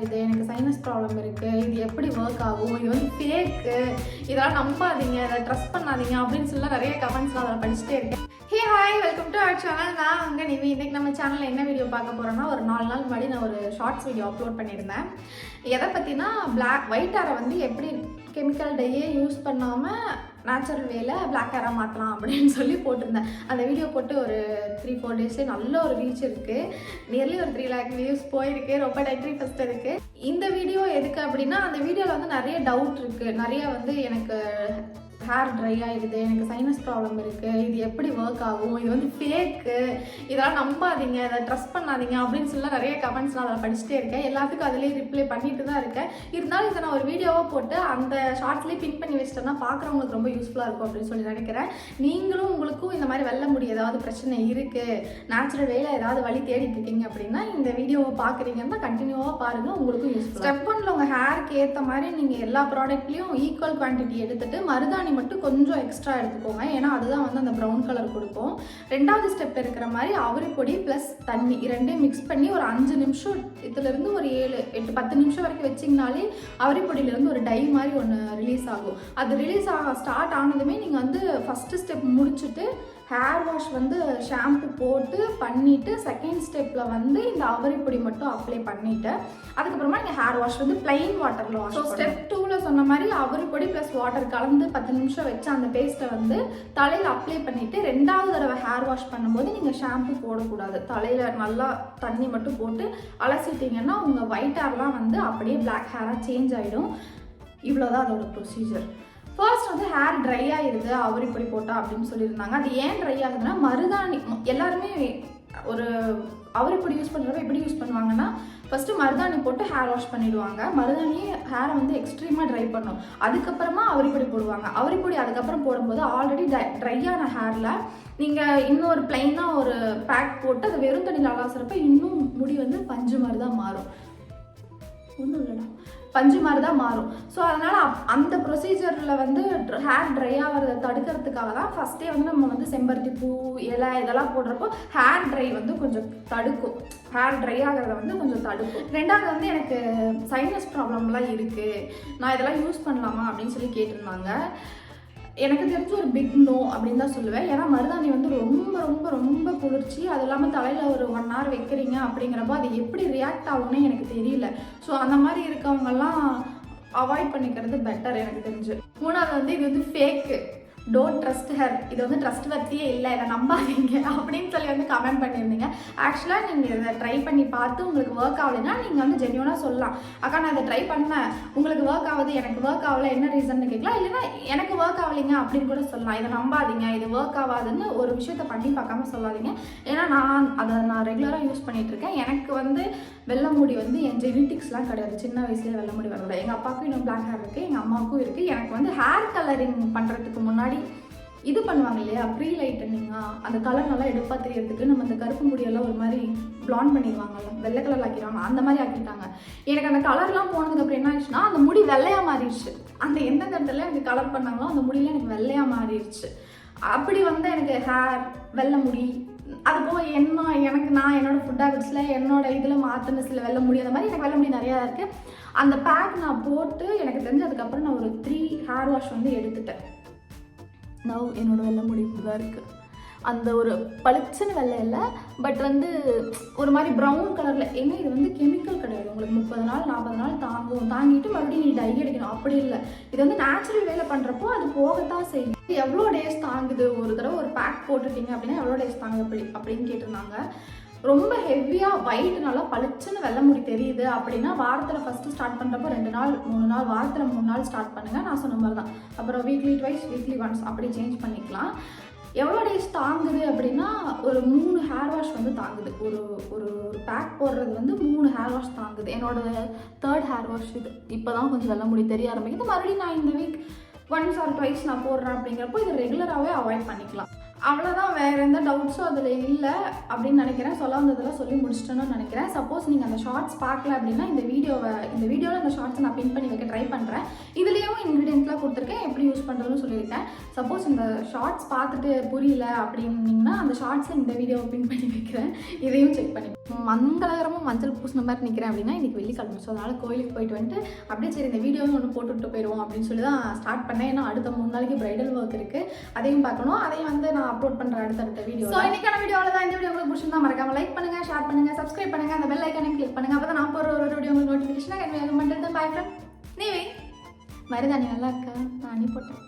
இது எனக்கு sinus problem இருக்குது, இது எப்படி ஒர்க் ஆகும், இது வந்து ஃபேக்கு, இதெல்லாம் நம்பாதீங்க, இதை ட்ரஸ்ட் பண்ணாதீங்க அப்படின்னு சொல்லி நிறைய கமெண்ட்ஸ்லாம் அதில் படிச்சுட்டே இருக்கேன். Hey hi, welcome to our channel. நான் அங்கே நிவி. இன்றைக்கி நம்ம சேனலில் என்ன வீடியோ பார்க்க போகிறோன்னா, ஒரு 4 நாள் முன்னாடி நான் ஒரு ஷார்ட்ஸ் வீடியோ அப்லோட் பண்ணியிருந்தேன். எதை பற்றினா ஒயிட் ஹேரை வந்து எப்படி கெமிக்கல் டையே யூஸ் பண்ணாமல் நேச்சுரல் வேல பிளாக் ஹேராக மாற்றலாம் அப்படின்னு சொல்லி போட்டிருந்தேன். அந்த வீடியோ போட்டு ஒரு 3-4 டேஸ்லேயே நல்ல ஒரு ரீச் இருக்குது. நியர்லி ஒரு 3 lakh வியூஸ் போயிருக்கு. ரொம்ப நன்றி ஃபஸ்ட் இருக்குது. இந்த வீடியோ எதுக்கு அப்படின்னா, அந்த வீடியோவில் வந்து நிறைய டவுட் இருக்குது. நிறைய வந்து எனக்கு ஹேர் ட்ரை ஆகிடுது, எனக்கு சைனஸ் ப்ராப்ளம் இருக்குது, இது எப்படி ஒர்க் ஆகும், இது வந்து ஃபேக்கு, இதெல்லாம் நம்பாதீங்க, இதை ட்ரஸ்ட் பண்ணாதீங்க அப்படின்னு சொல்லி நிறைய கமெண்ட்ஸ் நான் அதில் படிச்சுட்டே இருக்கேன். எல்லாத்துக்கும் அதிலே ரிப்ளை பண்ணிட்டு தான் இருக்கேன். இருந்தாலும் இதை நான் ஒரு வீடியோவாக போட்டு அந்த ஷார்ட்ஸ்லேயே பின் பண்ணி வச்சிட்டேன்னா பார்க்குறவங்களுக்கு ரொம்ப யூஸ்ஃபுல்லாக இருக்கும் அப்படின்னு சொல்லி நினைக்கிறேன். நீங்களும் உங்களுக்கும் இந்த மாதிரி வெல்ல முடி ஏதாவது பிரச்சனை இருக்குது, நேச்சுரல் வேலை ஏதாவது வழி தேடிட்டு இருக்கீங்க அப்படின்னா இந்த வீடியோவை பார்க்குறீங்கன்னா கண்டினியூவாக பாருங்கள், உங்களுக்கும் யூஸ்ஃபுல். ஸ்டெப் 1ல உங்கள் ஹேருக்கு ஏற்ற மாதிரி நீங்கள் எல்லா ப்ராடக்ட்லேயும் ஈக்குவல் குவான்டிட்டி எடுத்துகிட்டு மருதாணி மட்டும் கொஞ்சம் எக்ஸ்ட்ரா எடுத்துக்கோங்க. ஏன்னா அதுதான் வந்து அந்த ப்ரௌன் கலர் கொடுக்கும். 2வது ஸ்டெப் இருக்கிற மாதிரி அவரி பொடி ப்ளஸ் தண்ணி ரெண்டையும் மிக்ஸ் பண்ணி ஒரு 5 நிமிஷம், இதுலேருந்து ஒரு 7-8-10 நிமிஷம் வரைக்கும் வச்சிங்கனாலே அவரி பொடியிலேருந்து ஒரு டை மாதிரி ஒன்று ரிலீஸ் ஆகும். அது ரிலீஸ் ஸ்டார்ட் ஆனதுமே நீங்கள் வந்து ஃபஸ்ட்டு ஸ்டெப் முடிச்சுட்டு ஹேர் வாஷ் வந்து ஷாம்பு போட்டு பண்ணிவிட்டு செகண்ட் ஸ்டெப்பில் வந்து இந்த அவரி பொடி மட்டும் அப்ளை பண்ணிவிட்டு அதுக்கப்புறமா நீங்கள் ஹேர் வாஷ் வந்து பிளைன் வாட்டரில் வாஷ். ஸோ ஸ்டெப் 2ல் சொன்ன மாதிரி அவரி பொடி ப்ளஸ் வாட்டர் கலந்து 10 நிமிஷம் வச்சு அந்த பேஸ்ட்டை வந்து தலையில் அப்ளை பண்ணிவிட்டு 2வது தடவை ஹேர் வாஷ் பண்ணும்போது நீங்கள் ஷாம்பு போடக்கூடாது. தலையில் நல்லா தண்ணி மட்டும் போட்டு அலசிட்டிங்கன்னா உங்கள் ஒயிட் ஹேர்லாம் வந்து அப்படியே பிளாக் ஹேராக சேஞ்ச் ஆகிடும். இவ்வளோதான் அதோட ப்ரொசீஜர். ஃபர்ஸ்ட் வந்து ஹேர் ட்ரை ஆகிடுது அவரி பொடி போட்டா அப்படின்னு சொல்லியிருந்தாங்க. அது ஏன் ட்ரை ஆகுதுன்னா, மருதாணி எல்லாருமே ஒரு அவரி பொடி யூஸ் பண்ணுறப்ப எப்படி யூஸ் பண்ணுவாங்கன்னா, ஃபஸ்ட்டு மருதாணி போட்டு ஹேர் வாஷ் பண்ணிவிடுவாங்க. மருதாணியே ஹேரை வந்து எக்ஸ்ட்ரீமாக ட்ரை பண்ணும். அதுக்கப்புறமா அவரி பொடி போடுவாங்க. அவரி பொடி அதுக்கப்புறம் போடும்போது ஆல்ரெடி ட்ரையான ஹேரில் நீங்கள் இன்னொரு பிளைனாக ஒரு பேக் போட்டு அதை வெறும் தண்ணியில் அலாசுறப்ப இன்னும் முடி வந்து பஞ்சு மாதிரி தான் மாறும். ஒன்றும் இல்லைடா, பஞ்சு மாதிரி தான் மாறும். ஸோ அதனால் அந்த ப்ரொசீஜரில் வந்து ஹேர் ட்ரை ஆகிறத தடுக்கிறதுக்காக தான் ஃபஸ்ட்டே வந்து நம்ம வந்து செம்பருத்தி பூ, இலை இதெல்லாம் போடுறப்போ ஹேர் ட்ரை வந்து கொஞ்சம் தடுக்கும். ஹேர் ட்ரை ஆகிறத வந்து கொஞ்சம் தடுக்கும். 2வது வந்து எனக்கு சைனஸ் ப்ராப்ளம்லாம் இருக்குது, நான் இதெல்லாம் யூஸ் பண்ணலாமா அப்படின்னு சொல்லி கேட்டிருந்தாங்க. எனக்கு தெரிஞ்ச ஒரு பிக் நோ அப்படின்னு தான் சொல்லுவேன். ஏன்னா மருதாணி வந்து ரொம்ப ரொம்ப ரொம்ப குளிர்ச்சி. அது இல்லாமல் தலையில் ஒரு 1 hour வைக்கிறீங்க அப்படிங்கிறப்போ அது எப்படி ரியாக்ட் ஆகும்னே எனக்கு தெரியல. ஸோ அந்த மாதிரி இருக்கவங்கெல்லாம் அவாய்ட் பண்ணிக்கிறது பெட்டர் எனக்கு தெரிஞ்சு. 3வது வந்து இது வந்து ஃபேக்கு, டோன்ட் ட்ரஸ்ட் ஹர், இது வந்து ட்ரஸ்ட் வர்த்தியே இல்லை, இதை நம்பாதீங்க அப்படின்னு சொல்லி வந்து கமெண்ட் பண்ணியிருந்தீங்க. ஆக்சுவலாக நீங்கள் இதை ட்ரை பண்ணி பார்த்து உங்களுக்கு ஒர்க் ஆகலைன்னா நீங்கள் வந்து ஜென்யூனாக சொல்லலாம், அக்கா நான் இதை ட்ரை பண்ணேன், உங்களுக்கு ஒர்க் ஆகுது, எனக்கு ஒர்க் ஆகலை, என்ன ரீசன்னு கேட்கலாம். இல்லைன்னா எனக்கு ஒர்க் ஆகலைங்க அப்படின்னு கூட சொல்லலாம். இதை நம்பாதீங்க, இது ஒர்க் ஆகாதுன்னு ஒரு விஷயத்த பண்ணி பார்க்காம சொல்லாதீங்க. ஏன்னா நான் ரெகுலராக யூஸ் பண்ணிகிட்டு இருக்கேன். எனக்கு வந்து வெள்ளை முடி வந்து என் ஜெனட்டிக்ஸ்லாம் கிடையாது. சின்ன வயசுலேயே வெள்ளை முடி வரல. எங்கள் அப்பாவுக்கும் இன்னும் பிளாக் ஹேர் இருக்குது, எங்கள் அம்மாவுக்கும் இருக்குது. எனக்கு வந்து ஹேர் கலரிங் பண்ணுறதுக்கு முன்னாடி இது பண்ணுவாங்க இல்லையா, ப்ரீ லைட்டனிங்கா, அந்த கலர் நல்லா எடுப்பாக தெரியறதுக்கு நம்ம அந்த கருப்பு முடியெல்லாம் ஒரு மாதிரி பிளாண்ட் பண்ணிடுவாங்கல்ல, வெள்ளை கலர் ஆக்கிடுவாங்க, அந்த மாதிரி ஆக்கிட்டாங்க. எனக்கு அந்த கலர்லாம் போனதுக்கப்புறம் என்ன ஆயிடுச்சுன்னா, அந்த முடி வெள்ளையாக மாறிடுச்சு. அந்த எந்த இடத்துல எனக்கு கலர் பண்ணாங்களோ அந்த முடியெலாம் எனக்கு வெள்ளையாக மாறிடுச்சு. அப்படி வந்து எனக்கு ஹேர் வெள்ளை முடி, அது போக நான் என்னோட ஃபுட் ஹேபிட்ஸில் என்னோட இதில் மாற்றின சில வெள்ளை முடி, அந்த மாதிரி எனக்கு வெள்ளை முடி நிறையா இருக்குது. அந்த பேக் நான் போட்டு எனக்கு தெரிஞ்சதுக்கப்புறம் நான் ஒரு 3 ஹேர் வாஷ் வந்து எடுத்துட்டேன். என்னோட வெள்ளை முடி இப்படி தான் இருக்குது. அந்த ஒரு பளிச்சுன்னு வெள்ளை இல்லை, பட் வந்து ஒரு மாதிரி ப்ரௌன் கலரில். ஏன்னா இது வந்து கெமிக்கல் கிடையாது, உங்களுக்கு 30 நாள் 40 நாள் தாங்கிட்டு மறுபடியும் நீ டை அடிக்கணும் அப்படி இல்லை. இது வந்து நேச்சுரல் வேலை பண்ணுறப்போ அது போகத்தான் செய்யும். எவ்வளோ டேஸ் தாங்குது, ஒரு தடவை ஒரு பேக் போட்டுட்டீங்க அப்படின்னா எவ்வளோ டேஸ் தாங்குது அப்படின்னு கேட்டிருந்தாங்க. ரொம்ப ஹெவியாக ஒயிட் நல்லா பளிச்சுன்னு வெள்ளை முடி தெரியுது அப்படின்னா வாரத்தில் ஃபஸ்ட்டு ஸ்டார்ட் பண்ணுறப்போ 2 நாள் 3 நாள், வாரத்தில் 3 நாள் ஸ்டார்ட் பண்ணுங்கள். நான் சொன்ன மாதிரி தான். அப்புறம் வீக்லி ட்வைஸ், வீக்லி ஒன்ஸ் அப்படி சேஞ்ச் பண்ணிக்கலாம். எவ்வளோ டேஸ் தாங்குது அப்படின்னா ஒரு 3 ஹேர் வாஷ் வந்து தாங்குது. ஒரு ஒரு பேக் போடுறது வந்து 3 ஹேர் வாஷ் தாங்குது. என்னோட 3rd ஹேர் வாஷ் இது. இப்போ தான் கொஞ்சம் வெள்ளை முடி தெரிய ஆரம்பிக்குது. மறுபடியும் நான் இந்த வீக் ஒன்ஸ் ஆர் ட்வைஸ் நான் போடுறேன் அப்படிங்கிறப்போ இது ரெகுலராகவே அவாய்ட் பண்ணிக்கலாம். அவ்வளோதான், வேறு எந்த டவுட்ஸும் அதில் இல்லை அப்படின்னு நினைக்கிறேன். சொல்ல வந்ததெல்லாம் சொல்லி முடிச்சிட்டேன்னு நினைக்கிறேன். சப்போஸ் நீங்கள் அந்த ஷார்ட்ஸ் பார்க்கல அப்படின்னா இந்த வீடியோவில் இந்த ஷார்ட்ஸை நான் பின் பண்ணி வைக்க ட்ரை பண்ணுறேன். இதுலேயும் இன்க்ரீடியன்ட்லாம் கொடுத்துருக்கேன், எப்படி யூஸ் பண்ணுறதுன்னு சொல்லியிருக்கேன். சப்போஸ் இந்த ஷார்ட்ஸ் பார்த்துட்டு புரியல அப்படின்னீங்கன்னா அந்த ஷார்ட்ஸில் இந்த வீடியோவை பின் பண்ணி வைக்கிறேன், இதையும் செக் பண்ணி. மங்களகரமாக மஞ்சள் பூசின மாதிரி நிற்கிறேன் அப்படின்னா இன்றைக்கி வெள்ளிக்கிழமை, ஸோ அதனால் கோயிலுக்கு போயிட்டு வந்துட்டு அப்படியே சரி இந்த வீடியோவும் ஒன்று போட்டுவிட்டு போயிடுவோம் அப்படின்னு சொல்லி தான் ஸ்டார்ட் பண்ணேன். ஏன்னா அடுத்த 3 நாளைக்கு ப்ரைடல் ஒர்க் இருக்குது, அதையும் பார்க்கணும். அதையும் வந்து நான் அப்லோட் பண்ணுறேன் அடுத்தடுத்த வீடியோ. ஸோ இன்னைக்கான வீடியோவில் தான். இந்த வீடியோ உங்களுக்கு பிடிச்சிருந்தா மறக்காம லைக் பண்ணுங்கள், ஷேர் பண்ணுங்கள், சப்ஸ்கிரைப் பண்ணுங்கள், அந்த பெல் ஐக்கானே கிளிக் பண்ணுங்கள். அப்போ தான் நான் போகிற ஒரு வீடியோ உங்களுக்கு நோட்டிஃபிகேஷனாக பண்ணுறது. பாய் ஃப்ரெண்ட். நீ மருதாணி நல்லா இருக்கா? நான் அனுப்பி போட்டேன்.